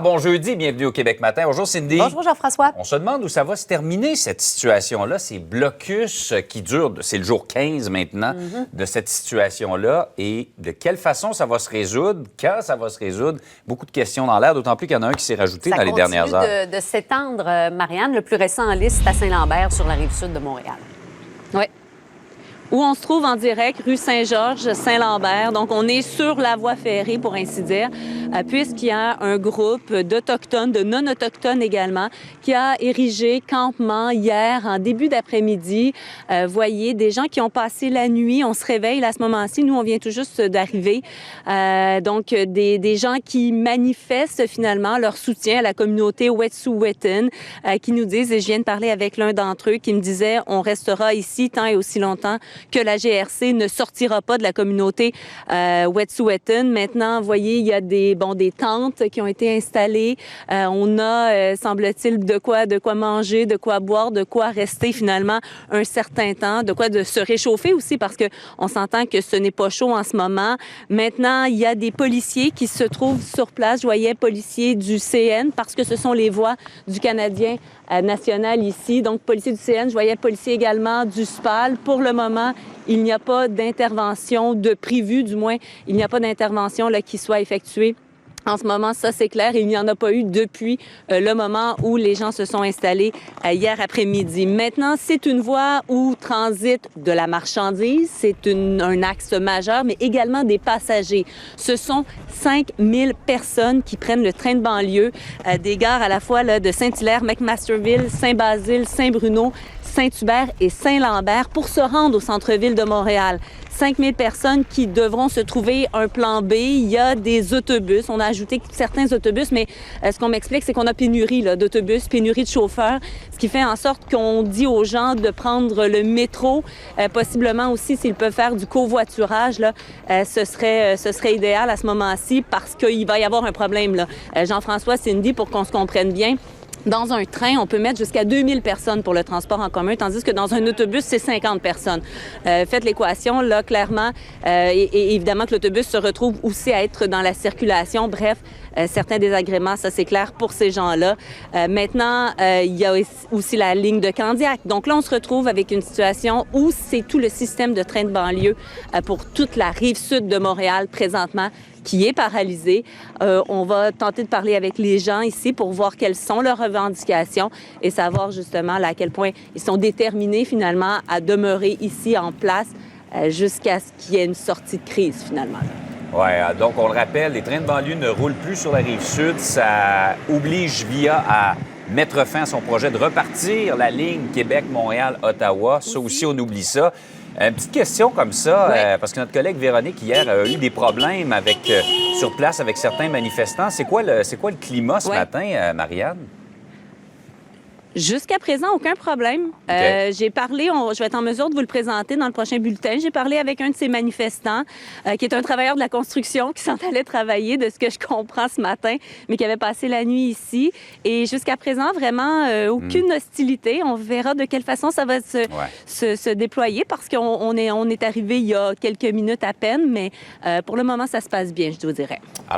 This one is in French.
Bon jeudi, bienvenue au Québec Matin. Bonjour Cindy. Bonjour Jean-François. On se demande où ça va se terminer cette situation-là, ces blocus qui durent, c'est le jour 15 maintenant de cette situation-là et de quelle façon ça va se résoudre, quand ça va se résoudre. Beaucoup de questions dans l'air, d'autant plus qu'il y en a un qui s'est rajouté dans les dernières heures. Ça continue de s'étendre, Marianne. Le plus récent en liste, c'est à Saint-Lambert, sur la rive sud de Montréal. Oui. Où on se trouve en direct, rue Saint-Georges, Saint-Lambert. Donc, on est sur la voie ferrée, pour ainsi dire, puisqu'il y a un groupe d'Autochtones, de non-Autochtones également, qui a érigé campement hier, en début d'après-midi. Voyez, des gens qui ont passé la nuit. On se réveille là, à ce moment-ci. Nous, on vient tout juste d'arriver. Donc, des gens qui manifestent finalement leur soutien à la communauté Wet'suwet'en, qui nous disent, et je viens de parler avec l'un d'entre eux, qui me disait, on restera ici tant et aussi longtemps que la GRC ne sortira pas de la communauté Wet'suwet'en. Maintenant, vous voyez, il y a des tentes qui ont été installées. On a, semble-t-il, de quoi manger, de quoi boire, de quoi rester finalement un certain temps, de quoi de se réchauffer aussi parce que on s'entend que ce n'est pas chaud en ce moment. Maintenant, il y a des policiers qui se trouvent sur place. Je voyais policiers du CN parce que ce sont les voix du Canadien national ici. Donc, policiers du CN, je voyais policiers également du SPAL. Pour le moment, il n'y a pas d'intervention de prévue, du moins, il n'y a pas d'intervention là, qui soit effectuée. En ce moment, ça, c'est clair. Il n'y en a pas eu depuis le moment où les gens se sont installés hier après-midi. Maintenant, c'est une voie où transite de la marchandise. C'est un axe majeur, mais également des passagers. Ce sont 5000 personnes qui prennent le train de banlieue des gares à la fois là, de Saint-Hilaire, McMasterville, Saint-Basile, Saint-Bruno, Saint-Hubert et Saint-Lambert pour se rendre au centre-ville de Montréal. 5000 personnes qui devront se trouver un plan B. Il y a des autobus. On a ajouté certains autobus, mais ce qu'on m'explique, c'est qu'on a pénurie d'autobus, pénurie de chauffeurs, ce qui fait en sorte qu'on dit aux gens de prendre le métro. Possiblement aussi, s'ils peuvent faire du covoiturage, là, ce serait idéal à ce moment-ci parce qu'il va y avoir un problème. Là. Jean-François, Cindy, pour qu'on se comprenne bien, dans un train, on peut mettre jusqu'à 2000 personnes pour le transport en commun, tandis que dans un autobus, c'est 50 personnes. Faites l'équation, là, clairement. Et évidemment que l'autobus se retrouve aussi à être dans la circulation. Bref, certains désagréments, ça, c'est clair pour ces gens-là. Maintenant, il y a aussi la ligne de Candiac. Donc là, on se retrouve avec une situation où c'est tout le système de train de banlieue pour toute la rive sud de Montréal présentement qui est paralysé. On va tenter de parler avec les gens ici pour voir quelles sont leurs revendications et savoir justement là, à quel point ils sont déterminés finalement à demeurer ici en place jusqu'à ce qu'il y ait une sortie de crise finalement. Oui, donc on le rappelle, les trains de banlieue ne roulent plus sur la rive sud. Ça oblige VIA à mettre fin à son projet de repartir la ligne Québec-Montréal-Ottawa. Ça aussi, on oublie ça. Une petite question comme ça, oui. Parce que notre collègue Véronique, hier, a eu des problèmes sur place avec certains manifestants. C'est quoi le climat ce matin, Marianne? Jusqu'à présent, aucun problème. Okay. J'ai parlé, je vais être en mesure de vous le présenter dans le prochain bulletin. J'ai parlé avec un de ces manifestants, qui est un travailleur de la construction, qui s'en allait travailler, de ce que je comprends ce matin, mais qui avait passé la nuit ici. Et jusqu'à présent, vraiment, aucune hostilité. On verra de quelle façon ça va se déployer, parce qu'on est arrivé il y a quelques minutes à peine, mais pour le moment, ça se passe bien, je vous dirais. Alors...